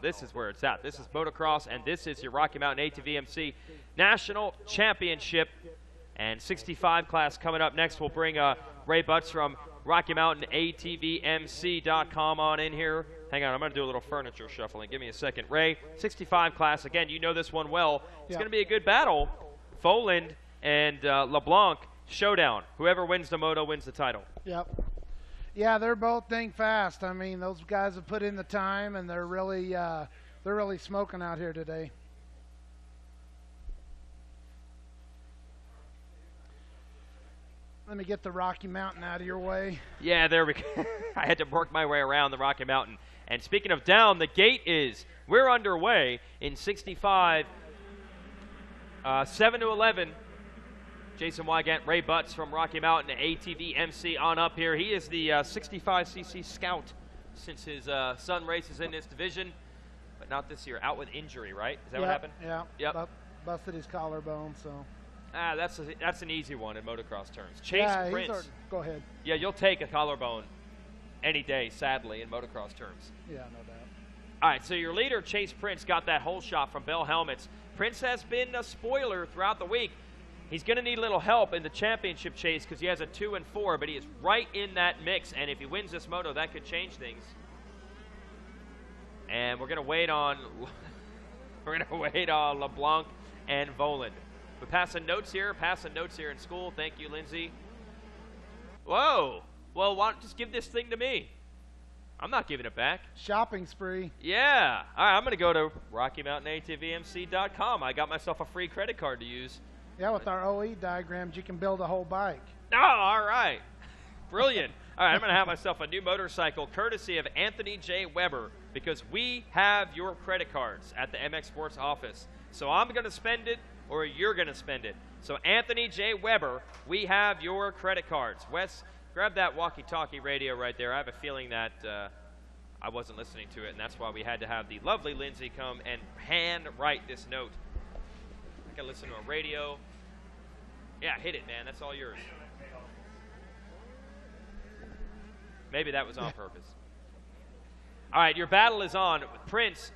this is where it's at. This is motocross, and this is your Rocky Mountain ATVMC National Championship. And 65 class coming up next. We'll bring Ray Butts from Rocky Mountain ATVMC.com on in here. Hang on, I'm going to do a little furniture shuffling. Give me a second. Ray, 65 class, again, you know this one well. It's going to be a good battle. Voland and LeBlanc showdown. Whoever wins the moto wins the title. Yep. Yeah, they're both dang fast. I mean, those guys have put in the time, and they're really smoking out here today. Let me get the Rocky Mountain out of your way. Yeah, there we go. I had to work my way around the Rocky Mountain. And speaking of down, the gate we're underway in 65, 7 to 11. Jason Wygant, Ray Butts from Rocky Mountain, ATV MC on up here. He is the 65cc scout since his son races in this division, but not this year. Out with injury, right? Is that what happened? Yeah. Yep. Busted his collarbone, so. That's an easy one in motocross terms. Chase Prince. Go ahead. Yeah, you'll take a collarbone any day, sadly, in motocross terms. Yeah, no doubt. All right, so your leader, Chase Prince, got that whole shot from Bell Helmets. Prince has been a spoiler throughout the week. He's going to need a little help in the championship chase because he has a 2 and 4, but he is right in that mix, and if he wins this moto, that could change things. And we're going to wait on LeBlanc and Voland. We're passing notes here in school. Thank you, Lindsay. Whoa. Well, why don't you just give this thing to me? I'm not giving it back. Shopping spree. Yeah. All right, I'm going to go to RockyMountainATVMC.com. I got myself a free credit card to use. Yeah, with our OE diagrams, you can build a whole bike. Oh, all right. Brilliant. All right, I'm going to have myself a new motorcycle courtesy of Anthony J. Weber because we have your credit cards at the MX Sports office. So I'm going to spend it or you're going to spend it. So Anthony J. Weber, we have your credit cards. Wes, grab that walkie-talkie radio right there. I have a feeling that I wasn't listening to it, and that's why we had to have the lovely Lindsay come and hand-write this note. I can listen to a radio. Yeah, hit it, man. That's all yours. Maybe that was on purpose. All right, your battle is on. Prince,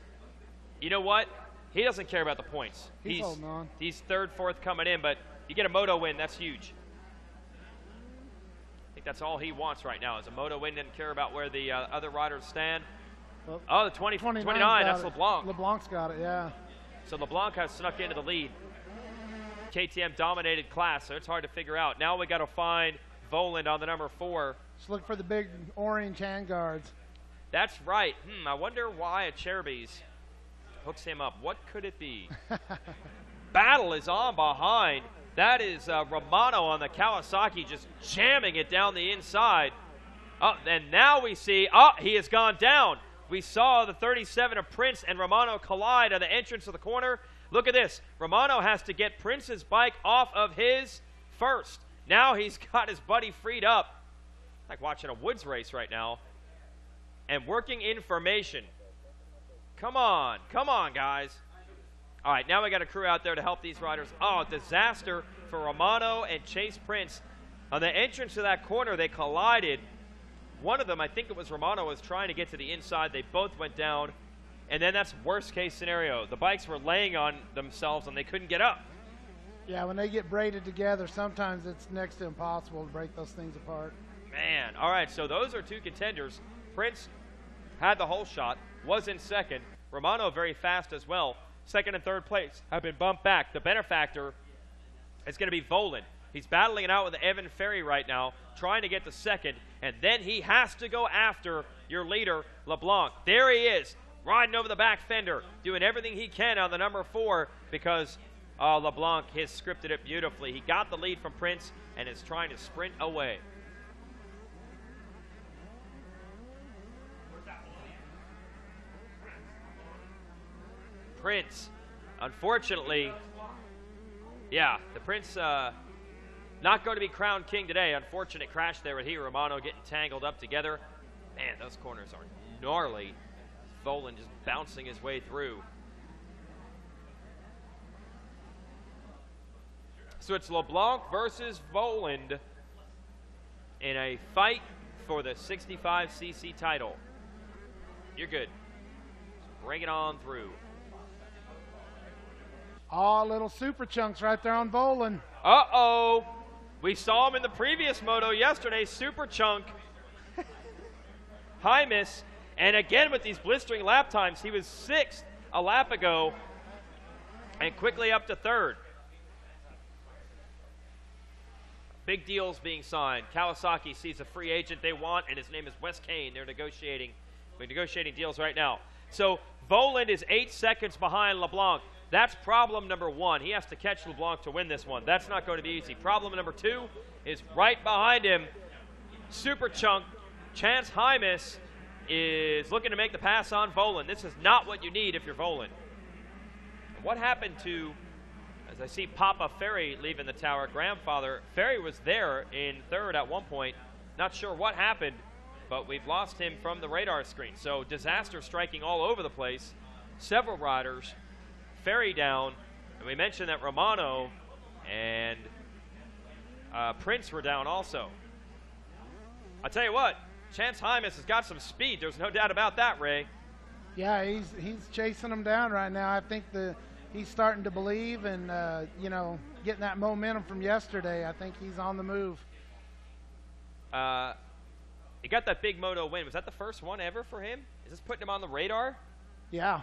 you know what? He doesn't care about the points. He's holding on. He's 3rd, 4th coming in, but you get a moto win, that's huge. I think that's all he wants right now is a moto win. Didn't care about where the other riders stand. Well, the 29, that's LeBlanc. LeBlanc's got it, yeah. So LeBlanc has snuck into the lead. KTM dominated class, so it's hard to figure out. Now we got to find Voland on the number 4. Just look for the big orange handguards. That's right. I wonder why a Cherubies hooks him up. What could it be? Battle is on behind. That is Romano on the Kawasaki just jamming it down the inside. Oh, and now we see, he has gone down. We saw the 37 of Prince and Romano collide at the entrance of the corner. Look at this. Romano has to get Prince's bike off of his first. Now he's got his buddy freed up. Like watching a woods race right now. And working in formation. Come on, guys. All right, now we got a crew out there to help these riders. Oh, disaster for Romano and Chase Prince. On the entrance to that corner, they collided. One of them, I think it was Romano, was trying to get to the inside. They both went down. And then that's worst case scenario. The bikes were laying on themselves and they couldn't get up. Yeah, when they get braided together, sometimes it's next to impossible to break those things apart. Man, all right, so those are 2 contenders. Prince had the whole shot, was in 2nd. Romano very fast as well. 2nd and 3rd place have been bumped back. The benefactor is going to be Voland. He's battling it out with Evan Ferry right now, trying to get to 2nd, and then he has to go after your leader, LeBlanc. There he is, riding over the back fender, doing everything he can on the number 4 because LeBlanc has scripted it beautifully. He got the lead from Prince and is trying to sprint away. Prince, unfortunately, the Prince not going to be crowned king today. Unfortunate crash there with Romano getting tangled up together. Man, those corners are gnarly. Voland just bouncing his way through. So it's LeBlanc versus Voland in a fight for the 65cc title. You're good. bring it on through. Oh, little super chunks right there on Volan. Uh-oh. We saw him in the previous moto yesterday, super chunk. High miss. And again with these blistering lap times, he was 6th a lap ago and quickly up to 3rd. Big deals being signed. Kawasaki sees a free agent they want, and his name is Wes Kane. They're negotiating deals right now. So Volan is 8 seconds behind LeBlanc. That's problem number 1. He has to catch LeBlanc to win this one. That's not going to be easy. Problem number 2 is right behind him. Super chunk, Chance Hymas is looking to make the pass on Volan. This is not what you need if you're Volan. What happened to, as I see Papa Ferry leaving the tower, grandfather, Ferry was there in 3rd at one point. Not sure what happened, but we've lost him from the radar screen. So disaster striking all over the place. Several riders. Ferry down, and we mentioned that Romano and Prince were down also. I'll tell you what, Chance Hymas has got some speed. There's no doubt about that, Ray. Yeah, he's chasing them down right now. I think he's starting to believe and, you know, getting that momentum from yesterday. I think he's on the move. He got that big moto win. Was that the first one ever for him? Is this putting him on the radar? Yeah.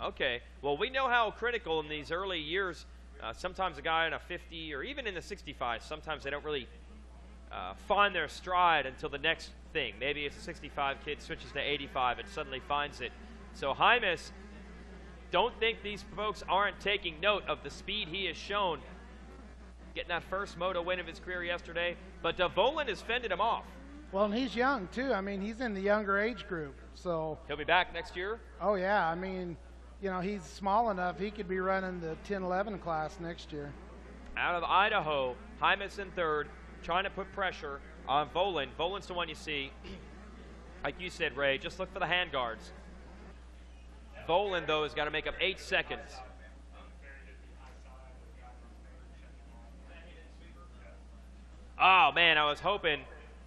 Okay. Well, we know how critical in these early years, sometimes a guy in a 50 or even in the 65, sometimes they don't really find their stride until the next thing. Maybe it's a 65 kid switches to 85 and suddenly finds it. So Hymas, don't think these folks aren't taking note of the speed he has shown. Getting that first moto win of his career yesterday. But Volan has fended him off. Well, and he's young, too. I mean, he's in the younger age group, so. He'll be back next year? Oh, yeah. I mean, you know, he's small enough. He could be running the 10-11 class next year. Out of Idaho, Hymas in 3rd, trying to put pressure on Volan. Volan's the one you see. Like you said, Ray, just look for the hand guards. Volan, though, has got to make up 8 seconds. Oh, man, I was hoping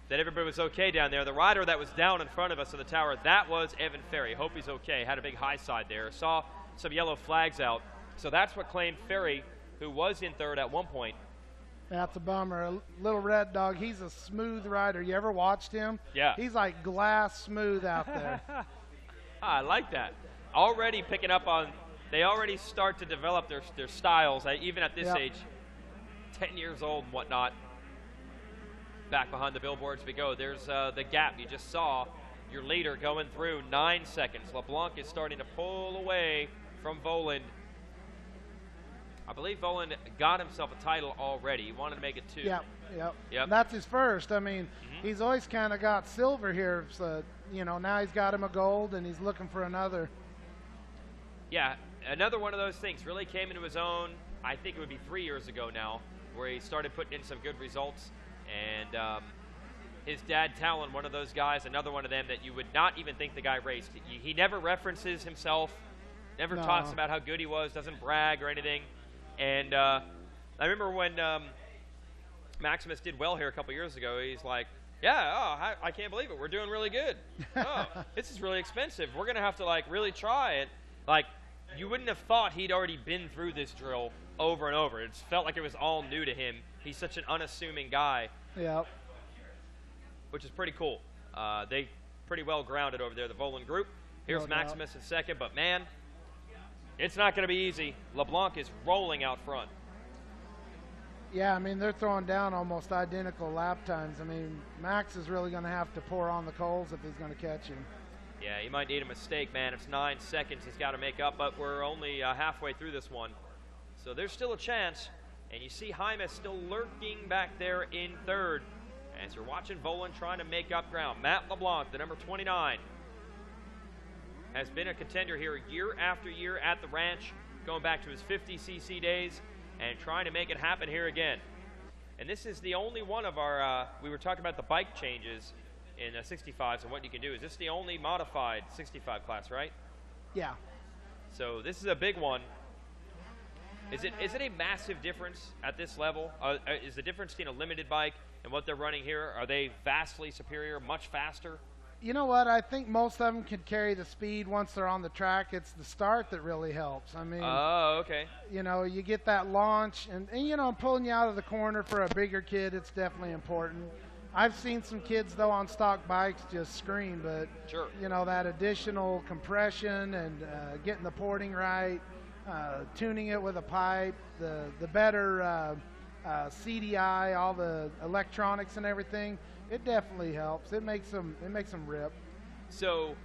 that everybody was okay down there. The rider that was down in front of us in the tower, that was Evan Ferry. Hope he's okay. Had a big high side there. Saw some yellow flags out. So that's what claimed Ferry, who was in 3rd at one point. That's a bummer. Little Red Dog, he's a smooth rider. You ever watched him? Yeah. He's like glass smooth out there. I like that. Already picking up on, they already start to develop their styles, even at this age, 10 years old and whatnot. Back behind the billboards we go. There's the gap you just saw. Your leader going through 9 seconds. LeBlanc is starting to pull away from Volan. I believe Volan got himself a title already. He wanted to make it 2. Yep. That's his first. I mean, he's always kind of got silver here. So, you know, now he's got him a gold, and he's looking for another. Yeah, another one of those things. Really came into his own, I think it would be 3 years ago now, where he started putting in some good results. And his dad, Talon, one of those guys, another one of them that you would not even think the guy raced. He never references himself, never talks about how good he was, doesn't brag or anything. And I remember when Maximus did well here a couple years ago, he's like, I can't believe it. We're doing really good. Oh, this is really expensive. We're going to have to, like, really try it. Like, you wouldn't have thought he'd already been through this drill over and over. It felt like it was all new to him. He's such an unassuming guy. Yep. Which is pretty cool. They pretty well grounded over there, the Volan group. Here's Maximus in 2nd, but man, it's not going to be easy. LeBlanc is rolling out front. Yeah, I mean, they're throwing down almost identical lap times. I mean, Max is really going to have to pour on the coals if he's going to catch him. Yeah, he might need a mistake, man. It's 9 seconds he's got to make up, but we're only halfway through this one. So there's still a chance. And you see Hymas still lurking back there in 3rd. As you're watching Volan trying to make up ground. Matt LeBlanc, the number 29, has been a contender here year after year at the ranch, going back to his 50cc days and trying to make it happen here again. And this is the only one of our, we were talking about the bike changes in 65s and what you can do. Is this the only modified 65 class, right? Yeah. So this is a big one. Is it a massive difference at this level? Is the difference between a limited bike and what they're running here, are they vastly superior, much faster? You know what? I think most of them can carry the speed once they're on the track. It's the start that really helps. I mean, oh, okay. You know, you get that launch, and you know, pulling you out of the corner for a bigger kid, it's definitely important. I've seen some kids, though, on stock bikes just scream, but, sure. You know, that additional compression and getting the porting right, tuning it with a pipe, the better CDI, all the electronics and everything, it definitely helps. It makes them rip. So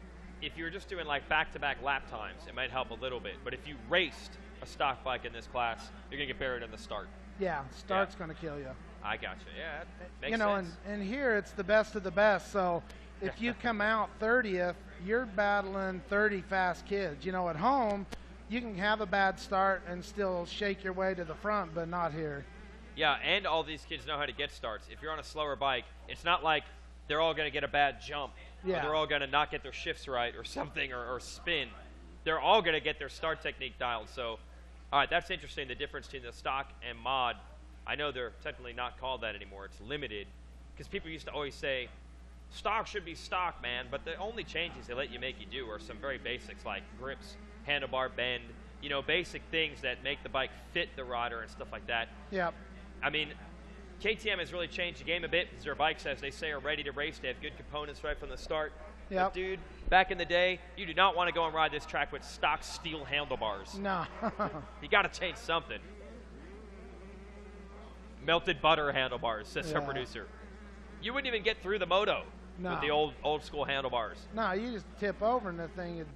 if you were just doing like back-to-back lap times, it might help a little bit. But if you raced a stock bike in this class, you're going to get buried in the start. Yeah, start's going to kill you. I gotcha. Yeah, that makes you know, sense. and here it's the best of the best. So if you come out 30th, you're battling 30 fast kids. You know, at home, you can have a bad start and still shake your way to the front, but not here. Yeah, and all these kids know how to get starts. If you're on a slower bike, it's not like they're all going to get a bad jump. Yeah. Or they're all going to not get their shifts right or something or spin. They're all going to get their start technique dialed. So, all right, that's interesting, the difference between the stock and mod. I know they're technically not called that anymore. It's limited. Because people used to always say, stock should be stock, man. But the only changes they let you make you do are some very basics like grips, handlebar bend, you know, basic things that make the bike fit the rider and stuff like that. Yep. I mean, KTM has really changed the game a bit because their bikes, as they say, are ready to race. They have good components right from the start. Yep. But, dude, back in the day, you do not want to go and ride this track with stock steel handlebars. No. You got to change something. Melted butter handlebars, says our producer. You wouldn't even get through the Moto with the old school handlebars. No, you just tip over and the thing would,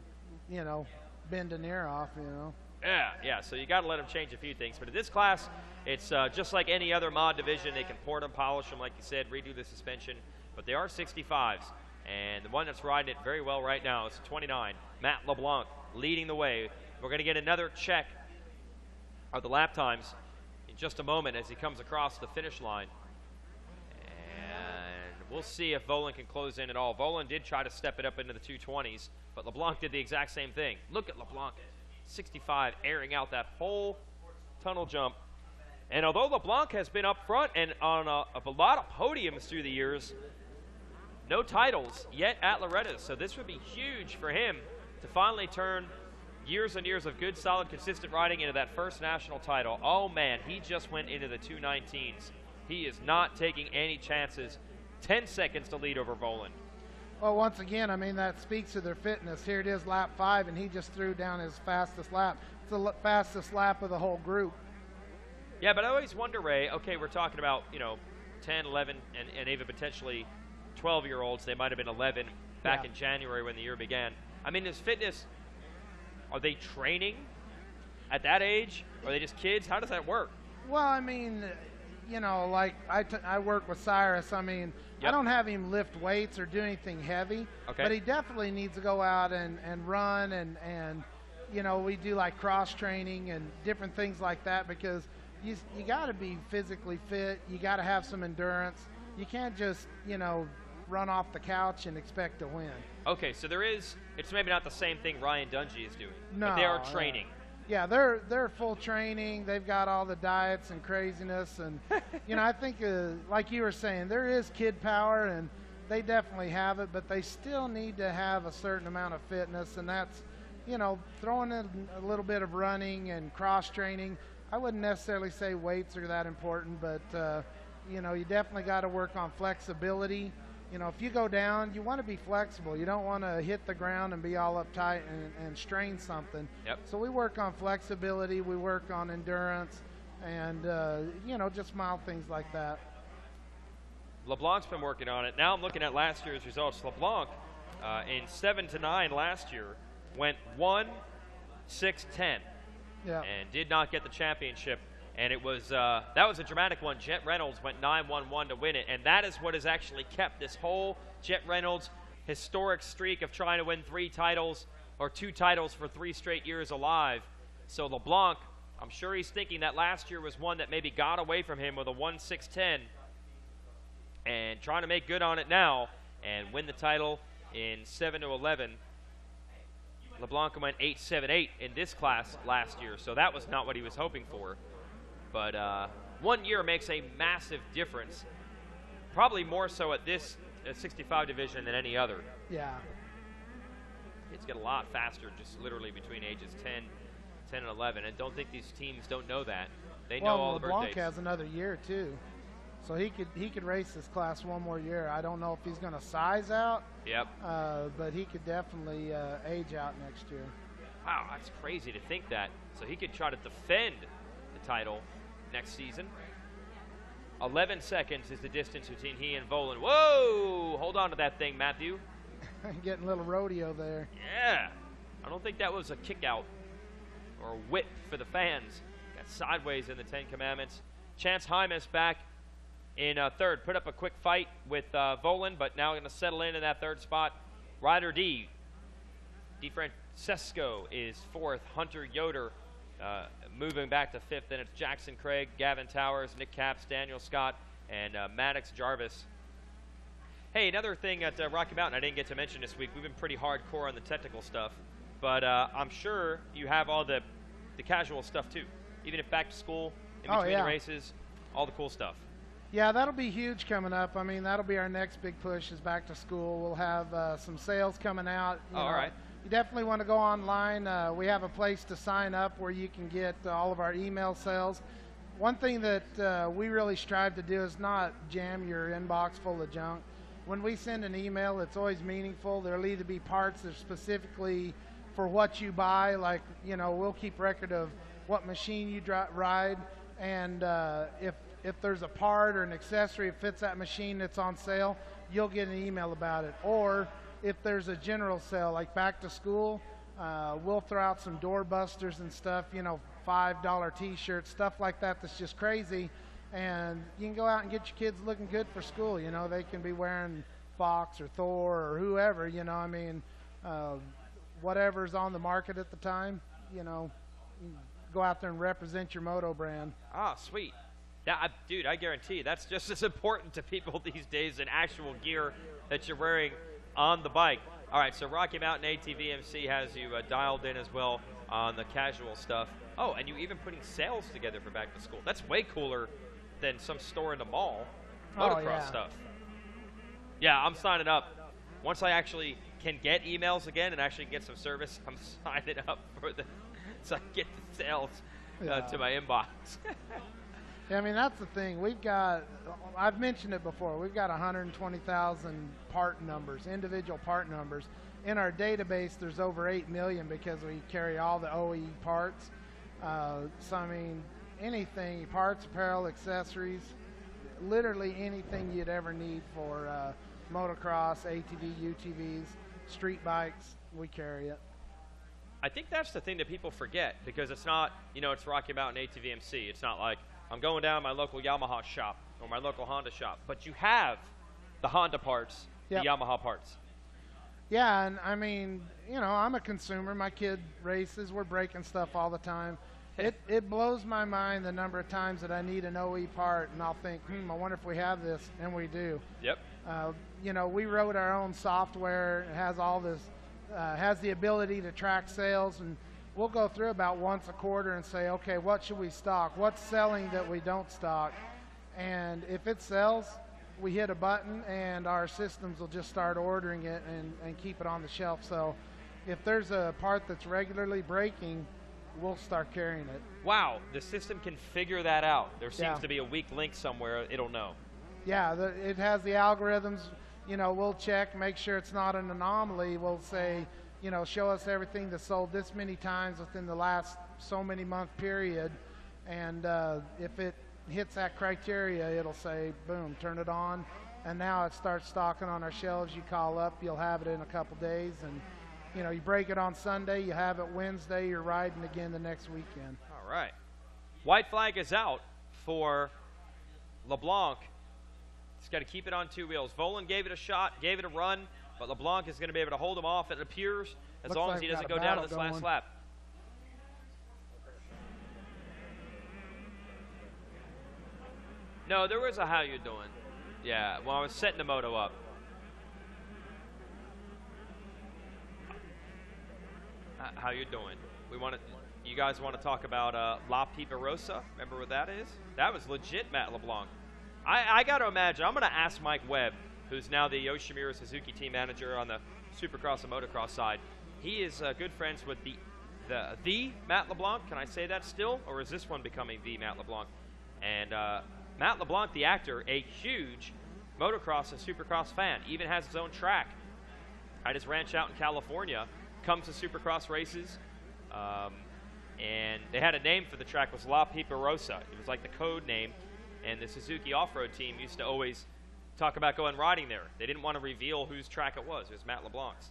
you know, bend an ear off, you know. Yeah, so you got to let them change a few things. But in this class, it's just like any other mod division. They can port them, polish them, like you said, redo the suspension. But they are 65s. And the one that's riding it very well right now is 29, Matt LeBlanc, leading the way. We're going to get another check of the lap times in just a moment as he comes across the finish line. And we'll see if Volan can close in at all. Volan did try to step it up into the 220s, but LeBlanc did the exact same thing. Look at LeBlanc, 65, airing out that whole tunnel jump. And although LeBlanc has been up front and on a lot of podiums through the years, no titles yet at Loretta. So this would be huge for him to finally turn years and years of good, solid, consistent riding into that first national title. Oh, man, he just went into the 219s. He is not taking any chances. 10 seconds to lead over Volan. Well, once again, I mean, that speaks to their fitness. Here it is, lap 5, and he just threw down his fastest lap. It's the fastest lap of the whole group. Yeah, but I always wonder, Ray, okay, we're talking about, you know, 10, 11, and even potentially 12-year-olds. They might have been 11 back in January when the year began. I mean, his fitness, are they training at that age? Are they just kids? How does that work? Well, I mean, you know, like I work with Cyrus. I mean, I don't have him lift weights or do anything heavy, but he definitely needs to go out and run and you know, we do like cross training and different things like that because you got to be physically fit. You got to have some endurance. You can't just, you know, run off the couch and expect to win. Okay, so it's maybe not the same thing Ryan Dungey is doing, no, but they are training. Yeah, they're full training. They've got all the diets and craziness, and you know, I think like you were saying, there is kid power, and they definitely have it, but they still need to have a certain amount of fitness, and that's, you know, throwing in a little bit of running and cross training. I wouldn't necessarily say weights are that important, but you know, you definitely got to work on flexibility. You know, if you go down, you want to be flexible. You don't want to hit the ground and be all uptight and strain something. Yep. So we work on flexibility, we work on endurance, and, you know, just mild things like that. LeBlanc's been working on it. Now I'm looking at last year's results. LeBlanc, in 7 to 9 last year, went 1-6-10 and did not get the championship. And it was that was a dramatic one. Jet Reynolds went 9-1-1 to win it, and that is what has actually kept this whole Jet Reynolds historic streak of trying to win 3 titles or 2 titles for 3 straight years alive. So LeBlanc, I'm sure he's thinking that last year was one that maybe got away from him with a 1-6-10, and trying to make good on it now and win the title in 7 to 11. LeBlanc went 8-7-8 in this class last year, so that was not what he was hoping for. But 1 year makes a massive difference, probably more so at this 65 division than any other. Yeah. Kids get a lot faster just literally between ages 10 and 11. And don't think these teams don't know that. They know all the birthdays. LeBlanc has another year too. So he could race this class one more year. I don't know if he's going to size out. Yep. But he could definitely age out next year. Wow, that's crazy to think that. So he could try to defend the title next season. 11 seconds is the distance between he and Volan. Whoa! Hold on to that thing, Matthew. Getting a little rodeo there. Yeah. I don't think that was a kick out or a whip for the fans. Got sideways in the 10 Commandments. Chance Hymas back in third. Put up a quick fight with Volan, but now going to settle in that third spot. Ryder D. DeFrancesco is fourth. Hunter Yoder moving back to fifth. Then it's Jackson Craig, Gavin Towers, Nick Capps, Daniel Scott, and Maddox Jarvis. Hey, another thing at Rocky Mountain I didn't get to mention this week. We've been pretty hardcore on the technical stuff, but I'm sure you have all the casual stuff too. Even if back to school, in between the races, all the cool stuff. Yeah, that'll be huge coming up. I mean, that'll be our next big push is back to school. We'll have some sales coming out. All right. You definitely want to go online. We have a place to sign up where you can get all of our email sales. One thing that we really strive to do is not jam your inbox full of junk. When we send an email, it's always meaningful. There'll either be parts that are specifically for what you buy, like, you know, we'll keep record of what machine you ride, and if there's a part or an accessory that fits that machine that's on sale, you'll get an email about it. Or if there's a general sale, like back to school, we'll throw out some door busters and stuff, you know, $5 t-shirts, stuff like that that's just crazy. And you can go out and get your kids looking good for school. You know, they can be wearing Fox or Thor or whoever, you know, I mean, whatever's on the market at the time, you know, go out there and represent your Moto brand. Ah, sweet. Yeah, dude, I guarantee you that's just as important to people these days than actual gear that you're wearing on the bike. All right, so Rocky Mountain ATVMC has you dialed in as well on the casual stuff. Oh, and you even putting sales together for back to school. That's way cooler than some store in the mall. Motocross stuff. Yeah, I'm signing up. Once I actually can get emails again and actually get some service, I'm signing up for the so I get the sales to my inbox. Yeah, I mean, that's the thing. We've got, I've mentioned it before, we've got 120,000 part numbers, individual part numbers. In our database, there's over 8 million because we carry all the OE parts. So, I mean, anything, parts, apparel, accessories, literally anything you'd ever need for motocross, ATV, UTVs, street bikes, we carry it. I think that's the thing that people forget because it's not, you know, it's Rocky Mountain ATVMC. It's not like I'm going down to my local Yamaha shop or my local Honda shop, but you have the Honda parts, the Yamaha parts. Yeah, and I mean, you know, I'm a consumer. My kid races. We're breaking stuff all the time. It blows my mind the number of times that I need an OE part, and I'll think, I wonder if we have this, and we do. Yep. You know, we wrote our own software. It has all this, has the ability to track sales, and we'll go through about once a quarter and say, okay, what should we stock? What's selling that we don't stock? And if it sells, we hit a button, and our systems will just start ordering it and keep it on the shelf. So if there's a part that's regularly breaking, we'll start carrying it. Wow, the system can figure that out. There seems to be a weak link somewhere. It'll know. Yeah, it has the algorithms. You know, we'll check, make sure it's not an anomaly. We'll say, you know, show us everything that's sold this many times within the last so many month period. And if it hits that criteria, it'll say, boom, turn it on. And now it starts stocking on our shelves. You call up, you'll have it in a couple days. And you know, you break it on Sunday, you have it Wednesday, you're riding again the next weekend. All right. White flag is out for LeBlanc. He's got to keep it on two wheels. Volan gave it a shot, gave it a run, but LeBlanc is going to be able to hold him off, it appears, as long as he doesn't go down to this last lap. No, there was a how you doing. Yeah, well, I was setting the moto up. How you doing? You guys want to talk about La Piparosa? Remember what that is? That was legit Matt LeBlanc. I got to imagine, I'm going to ask Mike Webb who's now the Yoshimura Suzuki team manager on the Supercross and Motocross side. He is good friends with the Matt LeBlanc. Can I say that still? Or is this one becoming the Matt LeBlanc? And Matt LeBlanc, the actor, a huge motocross and Supercross fan, even has his own track at his ranch out in California, comes to Supercross races. And they had a name for the track, was La Piparosa. It was like the code name. And the Suzuki off-road team used to always talk about going riding there. They didn't want to reveal whose track it was. It was Matt LeBlanc's.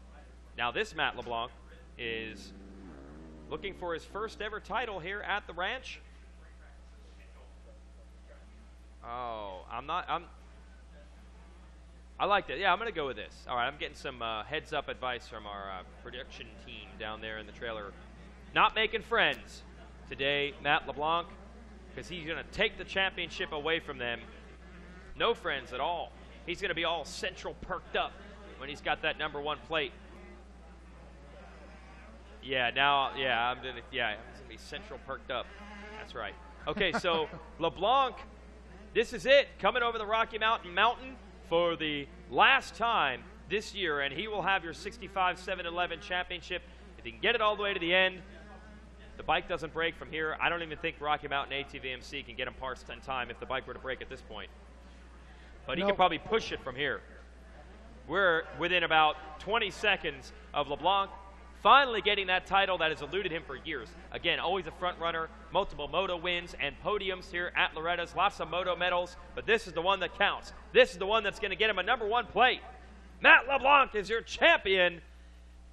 Now this Matt LeBlanc is looking for his first ever title here at the ranch. Oh, I like that. Yeah, I'm going to go with this. All right, I'm getting some heads-up advice from our production team down there in the trailer. Not making friends today, Matt LeBlanc, because he's going to take the championship away from them. No friends at all. He's going to be all central perked up when he's got that #1 plate. Yeah, now, yeah, I'm going to be central perked up. That's right. Okay, so LeBlanc, this is it, coming over the Rocky Mountain for the last time this year, and he will have your 65 7-11 championship. If he can get it all the way to the end, the bike doesn't break from here. I don't even think Rocky Mountain ATVMC can get him parts in time if the bike were to break at this point. But he can probably push it from here. We're within about 20 seconds of LeBlanc finally getting that title that has eluded him for years. Again, always a front runner, multiple Moto wins and podiums here at Loretta's, lots of Moto medals, but this is the one that counts. This is the one that's going to get him a #1 plate. Matt LeBlanc is your champion.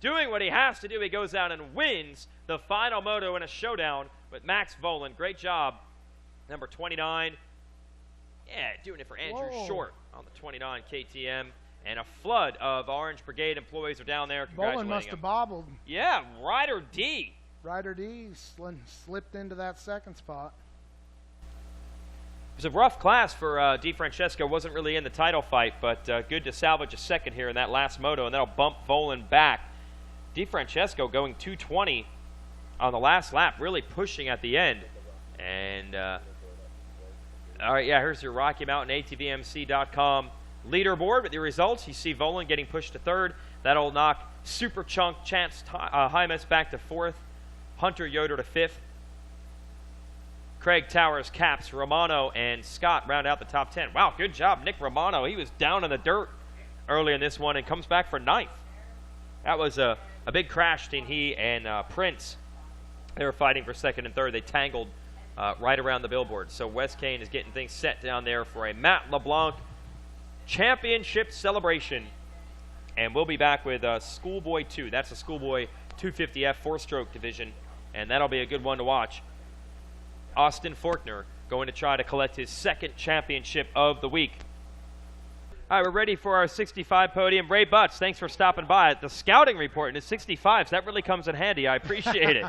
Doing what he has to do, he goes out and wins the final Moto in a showdown with Max Vohland. Great job, number 29. Yeah, doing it for Andrew Short on the 29 KTM. And a flood of Orange Brigade employees are down there congratulating Vohland must have bobbled. Yeah, Ryder D. Ryder D slipped into that second spot. It was a rough class for Di Francesco. Wasn't really in the title fight, but good to salvage a second here in that last Moto, and that'll bump Vohland back. Di Francesco going 220 on the last lap, really pushing at the end. And, all right, yeah, here's your Rocky Mountain ATVMC.com leaderboard with the results. You see Vohland getting pushed to third. That'll knock Super Chunk Chance Hymas back to fourth. Hunter Yoder to fifth. Craig Towers, Caps, Romano, and Scott round out the top 10. Wow, good job, Nick Romano. He was down in the dirt early in this one and comes back for ninth. That was a big crash between he and Prince. They were fighting for second and third. They tangled right around the billboard. So Wes Kane is getting things set down there for a Matt LeBlanc championship celebration. And we'll be back with Schoolboy 2. That's a Schoolboy 250F 4-stroke division, and that'll be a good one to watch. Austin Faulkner going to try to collect his second championship of the week. All right, we're ready for our 65 podium. Ray Butts, thanks for stopping by. The scouting report in his 65s, that really comes in handy. I appreciate it.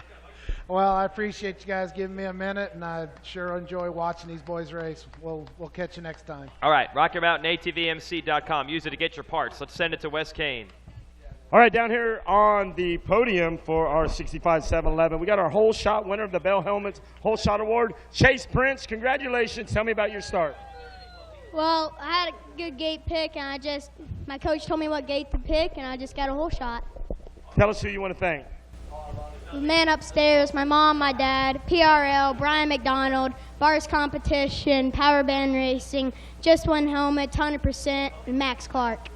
Well, I appreciate you guys giving me a minute, and I sure enjoy watching these boys race. We'll catch you next time. All right, RockyMountainATVMC.com. Use it to get your parts. Let's send it to Wes Kane. All right, down here on the podium for our 65 7-11, we got our whole shot winner of the Bell Helmets Whole Shot Award, Chase Prince. Congratulations. Tell me about your start. Well, I had a good gate pick, and my coach told me what gate to pick, and I just got a whole shot. Tell us who you want to thank. The man upstairs, my mom, my dad, PRL, Brian McDonald, Bars Competition, Power Band Racing, Just One Helmet, 100%, and Max Clark.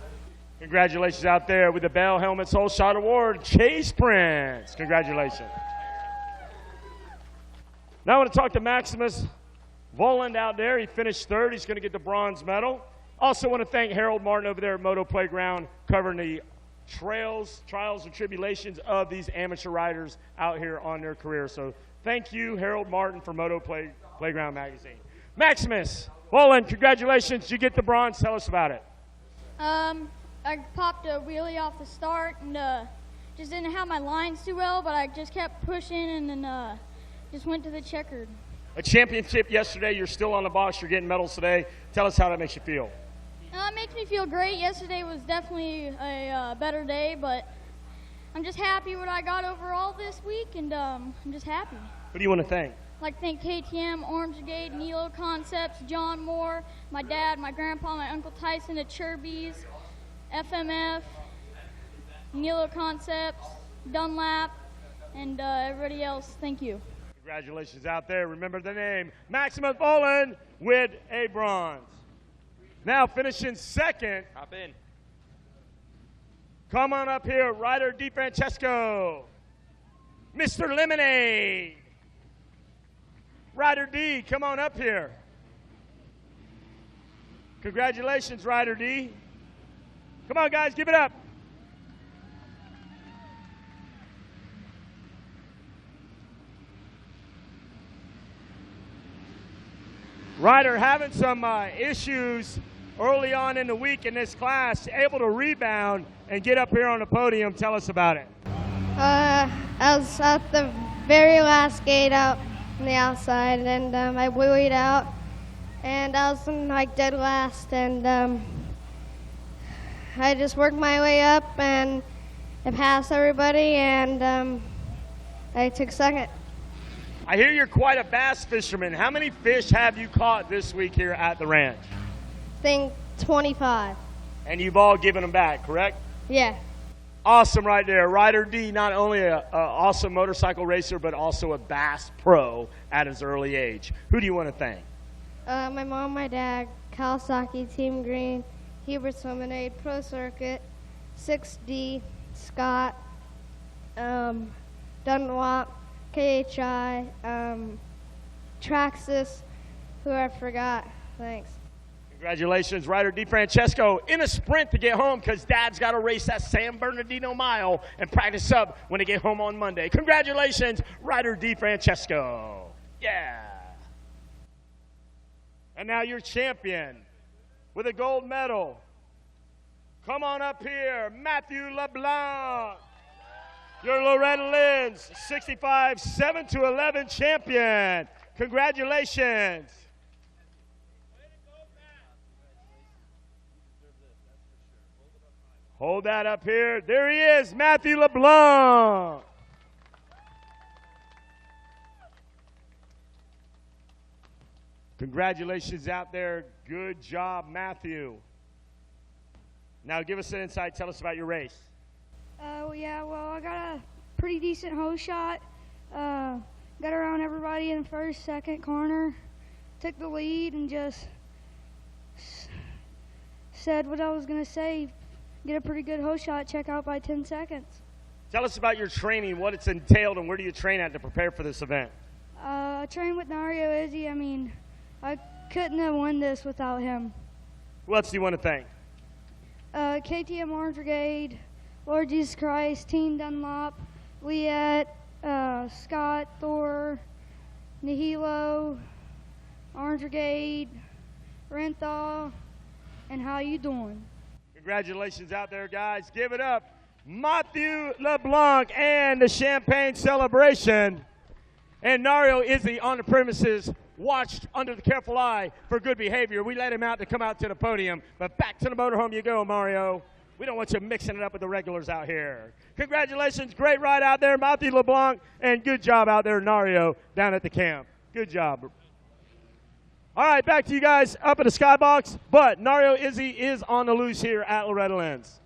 Congratulations out there with the Bell Helmets Whole Shot Award, Chase Prince. Congratulations. Now I want to talk to Maximus Vohland out there. He finished third. He's going to get the bronze medal. Also want to thank Harold Martin over there at Moto Playground covering the trials, and tribulations of these amateur riders out here on their career. So thank you, Harold Martin, for Moto Playground Magazine. Maximus Vohland, congratulations. You get the bronze. Tell us about it. I popped a wheelie off the start and just didn't have my lines too well, but I just kept pushing and then just went to the checkered. A championship yesterday. You're still on the box. You're getting medals today. Tell us how that makes you feel. It makes me feel great. Yesterday was definitely a better day, but I'm just happy what I got overall this week, and I'm just happy. Who do you want to thank? I'd like to thank KTM, Orange Brigade, Nilo Concepts, John Moore, my dad, my grandpa, my Uncle Tyson at Chirby's, FMF, Nilo Concepts, Dunlap, and everybody else. Thank you. Congratulations out there. Remember the name, Maximus Volan with a bronze. Now finishing second. Hop in. Come on up here, Ryder DiFrancesco. Mr. Lemonade. Ryder D, come on up here. Congratulations, Ryder D. Come on, guys, give it up. Ryder having some issues early on in the week in this class, able to rebound and get up here on the podium. Tell us about it. I was at the very last gate out on the outside, and I wheelied out, and I was in like dead last, and I just worked my way up, and I passed everybody, and I took second. I hear you're quite a bass fisherman. How many fish have you caught this week here at the ranch? I think 25. And you've all given them back, correct? Yeah. Awesome right there. Ryder D, not only an awesome motorcycle racer, but also a bass pro at his early age. Who do you want to thank? My mom, my dad, Kawasaki, Team Green, Hubert's Lemonade, Pro Circuit, 6D, Scott, Dunlop, KHI, Traxxas, who I forgot. Thanks. Congratulations, Ryder DiFrancesco, in a sprint to get home because Dad's got to race that San Bernardino Mile and practice up when they get home on Monday. Congratulations, Ryder DiFrancesco. Yeah. And now your champion with a gold medal. Come on up here, Matthew LeBlanc. Your Loretta Lynn's 65 7-11 champion. Congratulations. Hold that up here. There he is, Matthew LeBlanc. Congratulations out there. Good job, Matthew. Now give us an insight. Tell us about your race. Yeah, well, I got a pretty decent hose shot. Got around everybody in the first, second corner. Took the lead and just said what I was going to say. Get a pretty good hose shot, check out by 10 seconds. Tell us about your training, what it's entailed, and where do you train at to prepare for this event? I trained with Mario Izzy. I mean, I couldn't have won this without him. Who else do you want to thank? KTM Orange Brigade, Lord Jesus Christ, Team Dunlop, Liette, Scott, Thor, Nihilo, Orange Brigade, Renthal, and how you doing? Congratulations out there, guys. Give it up. Matthew LeBlanc and the champagne celebration. And Mario Izzy on the premises, watched under the careful eye for good behavior. We let him out to come out to the podium. But back to the motorhome you go, Mario. We don't want you mixing it up with the regulars out here. Congratulations. Great ride out there, Matthew LeBlanc. And good job out there, Mario, down at the camp. Good job. All right, back to you guys up in the skybox. But Mario Izzy is on the loose here at Loretta Lynn's.